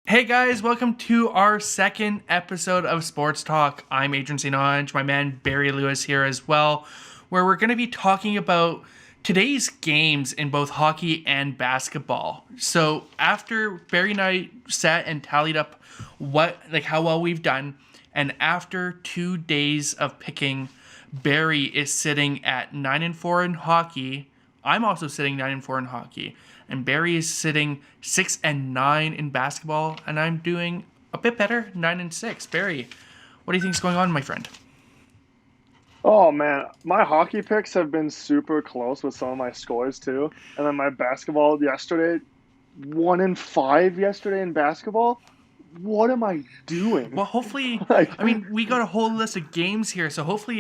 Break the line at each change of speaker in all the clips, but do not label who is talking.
Hey guys, welcome to our second episode of Sports Talk. I'm Adrian St. Onge, my man Barry Lewis here as well, where we're going to be talking about today's games in both hockey and basketball. So after Barry and I sat and tallied up how well we've done, and after 2 days of picking, Barry is sitting at 9-4 in hockey. I'm also sitting 9-4 in hockey. And Barry is sitting 6-9 in basketball, and I'm doing a bit better, 9-6. Barry, what do you think is going on, my friend?
Oh man, my hockey picks have been super close with some of my scores too. And then my basketball yesterday, 1-5 yesterday in basketball. What am I doing?
Well, hopefully,
Like,
I mean, we got a whole list of games here, so hopefully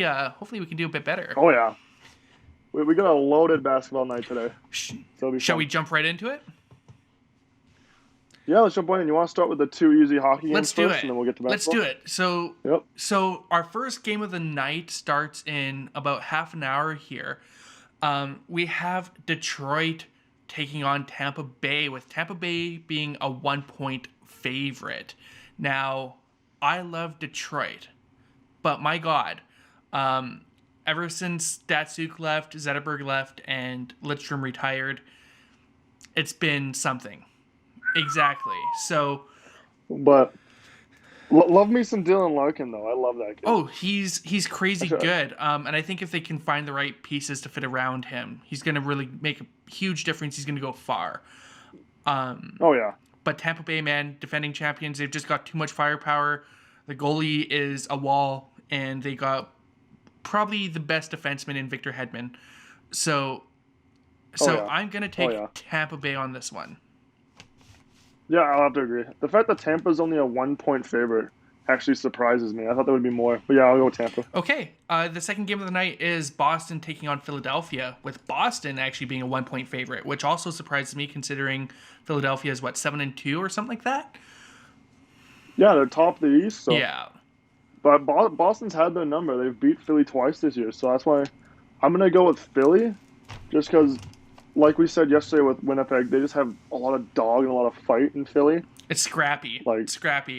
we can do a bit better.
oh yeah, we got a loaded basketball night today, so it'll be
Shall
fun.
we jump right into it?
Yeah, let's jump in. You want to start with the two easy hockey games
Let's do
first,
it.
and then we'll get to
Let's
basketball.
do it. So,
Yep.
so our first game of the night starts in about half an hour here. We have Detroit taking on Tampa Bay, with Tampa Bay being a 1-point favorite. Now, I love Detroit, but my God, ever since Datsuk left, Zetterberg left, and Lidstrom retired, it's been something. Exactly. So,
But love me some Dylan Larkin though. I love that kid.
oh, he's crazy
Sure.
good. And I think if they can find the right pieces to fit around him, he's going to really make a huge difference. He's going to go far.
Oh yeah.
But Tampa Bay, man, defending champions, they've just got too much firepower. The goalie is a wall, and they got probably the best defenseman in Victor Hedman. So
Yeah.
I'm going to take
yeah.
Tampa Bay on this one.
Yeah, I'll have to agree. The fact that Tampa's only a 1-point favorite actually surprises me. I thought there would be more. But yeah, I'll go with Tampa.
Okay, the second game of the night is Boston taking on Philadelphia, with Boston actually being a 1-point favorite, which also surprises me considering Philadelphia is 7-2 or something like that.
Yeah, they're top of the East. So.
Yeah.
But Boston's had their number. They've beat Philly twice this year. So that's why I'm going to go with Philly just because, like we said yesterday with Winnipeg, they just have a lot of dog and a lot of fight in Philly.
It's scrappy.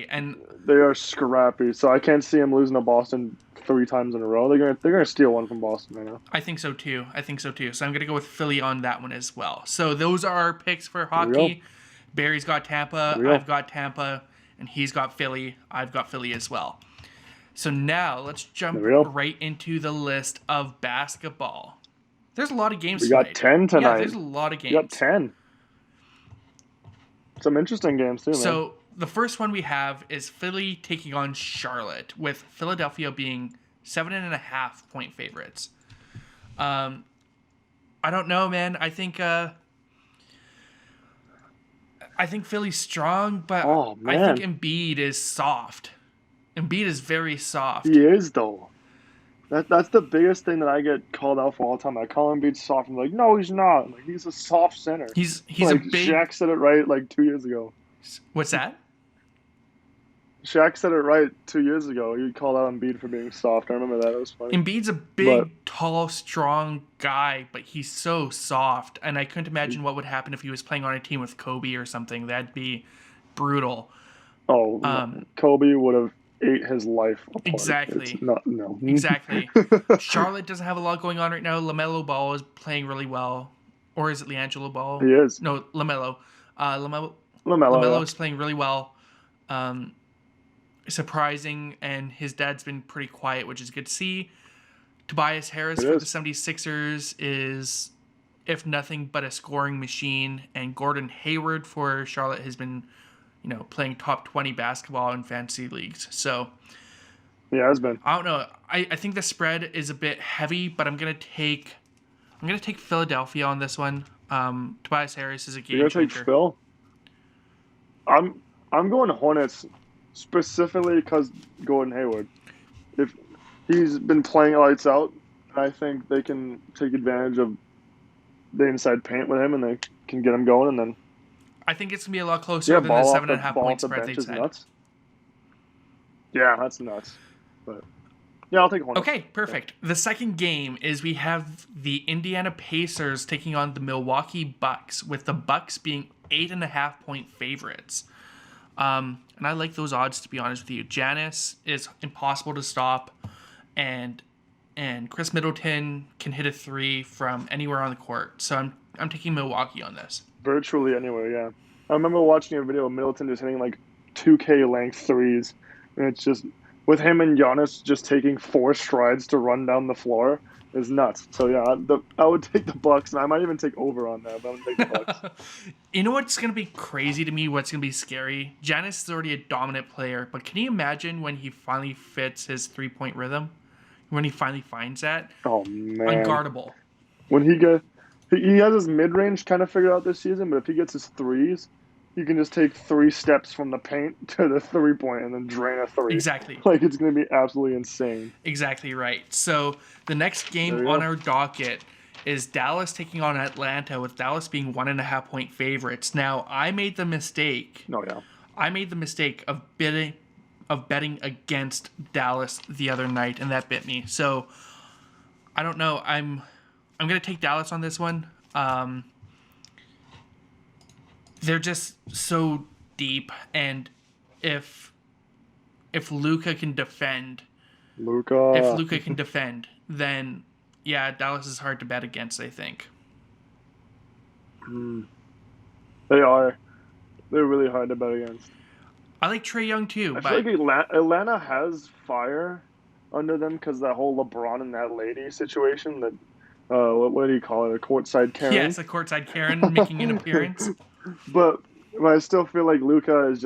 And
they are scrappy. So I can't see them losing to Boston 3 times in a row. They're gonna steal one from Boston right now.
I think so too. So I'm gonna go with Philly on that one as well. So those are our picks for
There we
hockey.
go.
Barry's got Tampa.
There we go.
I've got Tampa, and he's got Philly. I've got Philly as well. So now let's jump
There we go.
right into the list of basketball. There's a lot of games
We got
tonight.
10 tonight.
Yeah, there's a lot of games.
We got 10. Some interesting games too, man.
So the first one we have is Philly taking on Charlotte, with Philadelphia being 7.5-point favorites. I don't know, man. I think Philly's strong, but
Oh,
I
man.
think Embiid is soft. Embiid is very soft.
He is though. That's the biggest thing that I get called out for all the time. I call him being soft. I'm like, no, he's not. I'm like, he's a soft center.
He's
like,
a big.
Shaq said it right like 2 years ago.
What's that?
Shaq said it right 2 years ago. He called out Embiid for being soft. I remember that. It was funny.
Embiid's a big, tall, strong guy, but he's so soft. And I couldn't imagine what would happen if he was playing on a team with Kobe or something. That'd be brutal.
Oh, Kobe would have ate his life apart.
Exactly.
It's not, no.
Exactly. Charlotte doesn't have a lot going on right now. LaMelo Ball is playing really well. Or is it LiAngelo Ball?
He is.
No, LaMelo. LaMelo
LaMelo.
is playing really well. Surprising, and his dad's been pretty quiet, which is good to see. Tobias Harris for the 76ers is, if nothing but a scoring machine, and Gordon Hayward for Charlotte has been, playing top 20 basketball in fantasy leagues. So,
Yeah, has been.
I don't know. I think the spread is a bit heavy, but I'm gonna take Philadelphia on this one. Tobias Harris is a game
You're gonna
changer.
take Phil. I'm going Hornets specifically because Gordon Hayward. If he's been playing lights out, I think they can take advantage of the inside paint with him, and they can get him going, and then
I think it's gonna be a lot closer than the 7.5-point spread they've said.
Nuts. Yeah, that's nuts. But yeah, I'll take Hornets.
Okay, perfect. The second game is we have the Indiana Pacers taking on the Milwaukee Bucks, with the Bucks being 8.5-point favorites. And I like those odds, to be honest with you. Giannis is impossible to stop, and Chris Middleton can hit a three from anywhere on the court. So I'm taking Milwaukee on this.
Virtually anywhere, yeah. I remember watching a video of Middleton just hitting like 2K length threes, and it's just with him and Giannis just taking 4 strides to run down the floor is nuts. So yeah, I would take the Bucks, and I might even take over on that. But I'm gonna take the Bucks.
You know what's going to be crazy to me? What's going to be scary? Giannis is already a dominant player, but can you imagine when he finally fits his 3-point rhythm? When he finally finds that?
Oh man,
Unguardable.
When he has his mid range kind of figured out this season, but if he gets his threes, you can just take 3 steps from the paint to the 3-point and then drain a 3.
Exactly.
Like, it's going to be absolutely insane.
Exactly right. So the next game on our docket is Dallas taking on Atlanta, with Dallas being 1.5-point favorites. Now, I made the mistake.
Oh, yeah.
I made the mistake of betting against Dallas the other night, and that bit me. So I don't know. I'm gonna take Dallas on this one. They're just so deep, and if Luka can defend, then yeah, Dallas is hard to bet against, I think.
They are. They're really hard to bet against.
I like Trae Young too.
I feel like Atlanta has fire under them because that whole LeBron and that lady situation. That what do you call it? A courtside Karen.
Yes, a courtside Karen making an appearance.
But I still feel like Luka is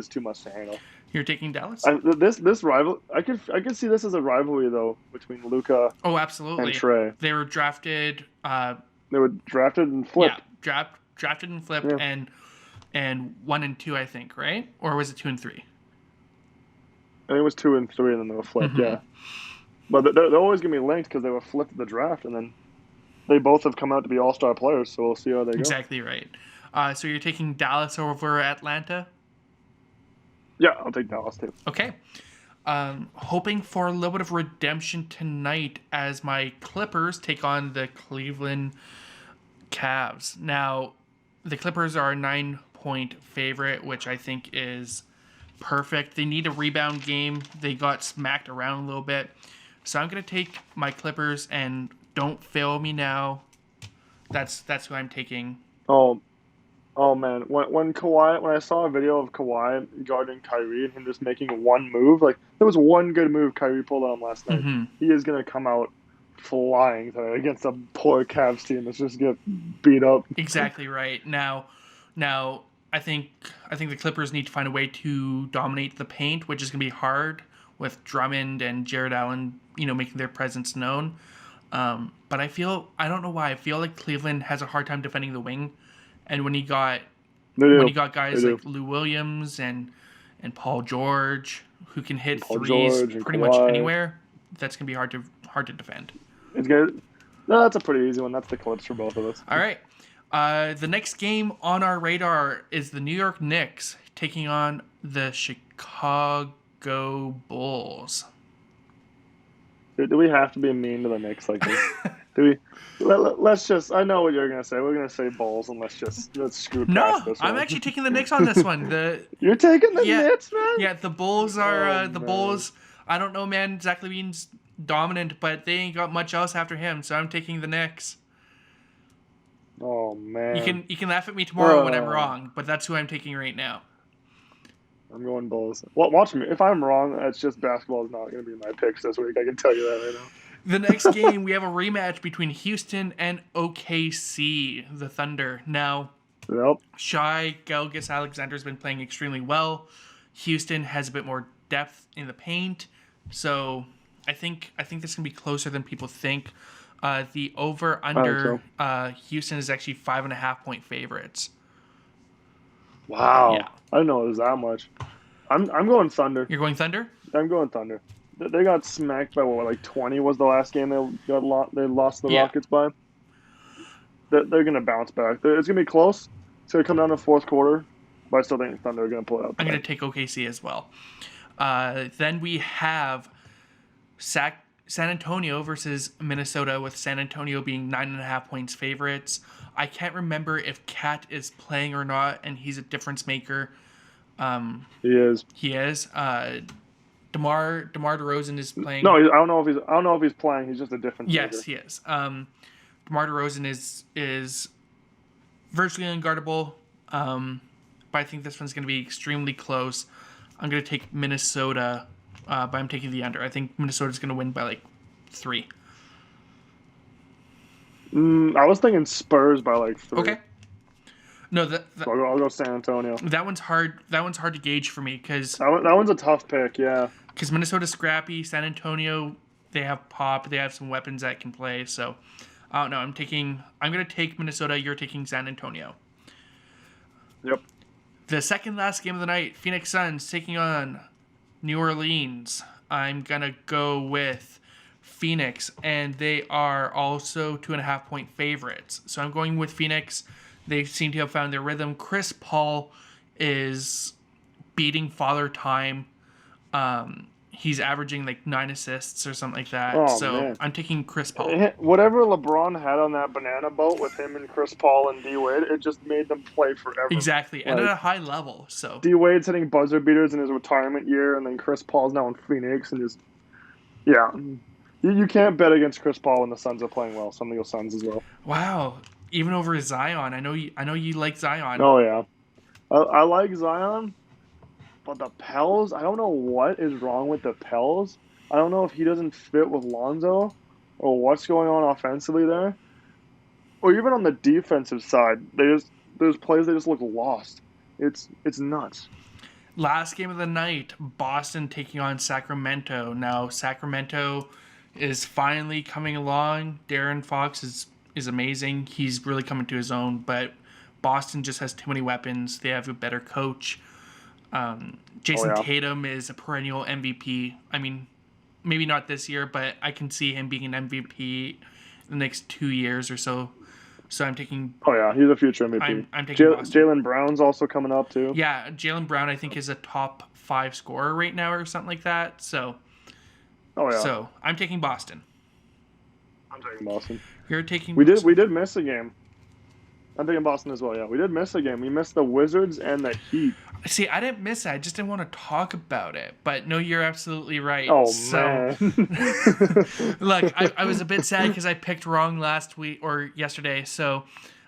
too much to handle.
You're taking Dallas?
This rival, I could see this as a rivalry though between Luka.
Oh, absolutely.
And Trae.
They were drafted.
They were drafted and flipped.
Yeah, drafted and flipped, and 1 and 2, I think, right? Or was it 2 and 3?
I think it was 2 and 3, and then they were flipped. Mm-hmm. Yeah, but they're always gonna be linked because they were flipped at the draft, and then they both have come out to be all-star players. So we'll see how they go.
Exactly right. So you're taking Dallas over Atlanta?
Yeah, I'll take Dallas too.
Okay. Hoping for a little bit of redemption tonight as my Clippers take on the Cleveland Cavs. Now, the Clippers are a 9-point favorite, which I think is perfect. They need a rebound game. They got smacked around a little bit. So I'm going to take my Clippers, and don't fail me now. That's who I'm taking.
Oh man, when I saw a video of Kawhi guarding Kyrie and him just making one move, like there was one good move Kyrie pulled on him last night. Mm-hmm. He is gonna come out flying today against a poor Cavs team that's just get beat up.
Exactly right. Now, I think the Clippers need to find a way to dominate the paint, which is gonna be hard with Drummond and Jared Allen, making their presence known. But I don't know why I feel like Cleveland has a hard time defending the wing. And when he got guys like Lou Williams and Paul George who can hit threes pretty much anywhere, that's gonna be hard to defend.
It's good. No, that's a pretty easy one. That's the Clips for both of us.
All right. The next game on our radar is the New York Knicks taking on the Chicago Bulls.
Do we have to be mean to the Knicks like this? Let's just. I know what you're gonna say. We're gonna say Bulls, and let's scoot past this one.
I'm actually taking the Knicks on this one.
You're taking the Knicks, man.
Yeah, the Bulls are Bulls. I don't know, man. Zach LaVine's dominant, but they ain't got much else after him, so I'm taking the Knicks.
Oh man.
You can laugh at me tomorrow when I'm wrong, but that's who I'm taking right now.
I'm going Bulls. Well, watch me. If I'm wrong, it's just basketball is not going to be my picks this week. I can tell you that right now.
The next game, we have a rematch between Houston and OKC, the Thunder. Now, Shai Gilgeous-Alexander's been playing extremely well. Houston has a bit more depth in the paint, so I think this can be closer than people think. The over/under Houston is actually 5.5-point favorites.
Wow.
Yeah.
I didn't know it was that much. I'm going Thunder.
You're going Thunder?
I'm going Thunder. They got smacked by 20 was the last game they lost the Rockets by. They're going to bounce back. It's going to be close. It's going to come down to the fourth quarter, but I still think Thunder are going to pull it out.
I'm going to take OKC as well. Then we have San Antonio versus Minnesota, with San Antonio being 9.5 points favorites. I can't remember if Cat is playing or not, and he's a difference maker.
He is.
He is. DeMar DeRozan is playing.
No, I don't know if he's playing. He's just a difference
Yes,
maker.
he is. DeMar DeRozan is virtually unguardable. But I think this one's going to be extremely close. I'm going to take Minnesota, but I'm taking the under. I think Minnesota's going to win by like 3.
I was thinking Spurs by like 3.
Okay. No,
So I'll go San Antonio.
that one's hard. That one's hard to gauge for me because
That one's a tough pick, yeah.
Minnesota's scrappy. San Antonio, they have pop. They have some weapons that can play. So I don't know. I'm going to take Minnesota. You're taking San Antonio.
Yep.
The second last game of the night, Phoenix Suns taking on New Orleans. I'm going to go with Phoenix, and they are also 2.5-point favorites. So I'm going with Phoenix. They seem to have found their rhythm. Chris Paul is beating Father Time. He's averaging like 9 assists or something like that.
Oh,
So
man.
I'm taking Chris Paul.
Whatever LeBron had on that banana boat with him and Chris Paul and D Wade, it just made them play forever.
Exactly, and
Like,
at a high level. So
D Wade's hitting buzzer beaters in his retirement year, and then Chris Paul's now in Phoenix, and just you can't bet against Chris Paul when the Suns are playing well. So I'm gonna go Suns as well.
wow, even over Zion. I know you like Zion.
Oh yeah, I like Zion, but the Pels, I don't know what is wrong with the Pels. I don't know if he doesn't fit with Lonzo, or what's going on offensively there, or even on the defensive side. There's plays they just look lost. It's nuts.
Last game of the night, Boston taking on Sacramento. Now Sacramento is finally coming along. Darren Fox is amazing. He's really coming to his own, but Boston just has too many weapons. They have a better coach. Jason Tatum is a perennial MVP. I mean, maybe not this year, but I can see him being an MVP in the next 2 years or so. So I'm taking.
Oh yeah, he's a future MVP.
I'm taking Boston.
Jaylen Brown's also coming up too.
Yeah, Jaylen Brown I think is a top 5 scorer right now or something like that. So.
Oh yeah.
So I'm taking Boston.
I'm taking Boston.
You're taking.
We
Boston.
did miss a game. I'm taking Boston as well. Yeah, we did miss a game. We missed the Wizards and the Heat.
See, I didn't miss it. I just didn't want to talk about it. But no, you're absolutely right.
Oh
so,
man.
Look, I was a bit sad because I picked wrong last week or yesterday. So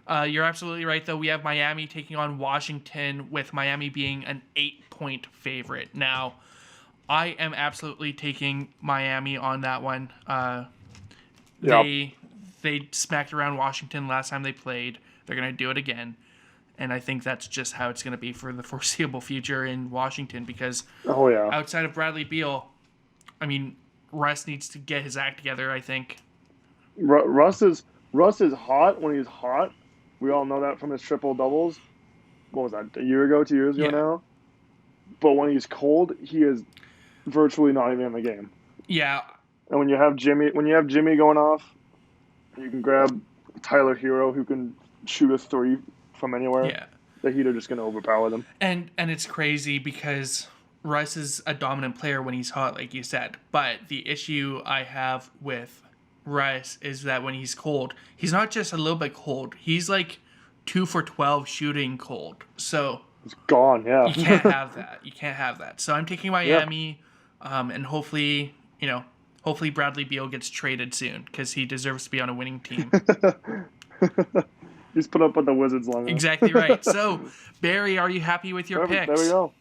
you're absolutely right, though. We have Miami taking on Washington, with Miami being an 8-point favorite. Now, I am absolutely taking Miami on that one. They smacked around Washington last time they played. They're going to do it again. And I think that's just how it's going to be for the foreseeable future in Washington because outside of Bradley Beal, I mean, Russ needs to get his act together, I think.
Russ is hot when he's hot. We all know that from his triple doubles. What was that, a year ago, 2 years ago now? But when he's cold, he is virtually not even in the game.
Yeah.
And when you have Jimmy going off, you can grab Tyler Hero, who can shoot a 3 from anywhere.
Yeah.
The Heat are just going to overpower them.
And it's crazy because Russ is a dominant player when he's hot, like you said. But the issue I have with Russ is that when he's cold, he's not just a little bit cold. He's like 2 for 12 shooting cold. So
it's gone, yeah.
You can't have that. You can't have that. So I'm taking Miami, and hopefully Bradley Beal gets traded soon because he deserves to be on a winning team.
He's put up with the Wizards long enough.
Exactly right. So, Barry, are you happy with your picks?
There we go.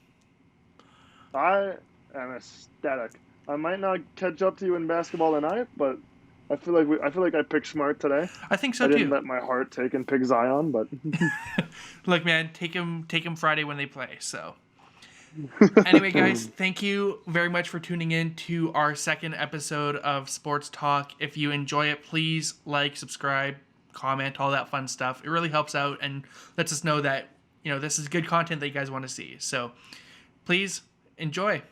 I am ecstatic. I might not catch up to you in basketball tonight, but I feel like I picked smart today.
I think so
too. I didn't
too.
let my heart take and pick Zion, but
look, man, take him Friday when they play. So, anyway, guys, thank you very much for tuning in to our second episode of Sports Talk. If you enjoy it, please like, subscribe, comment, all that fun stuff. It really helps out and lets us know that this is good content that you guys want to see. So, please enjoy.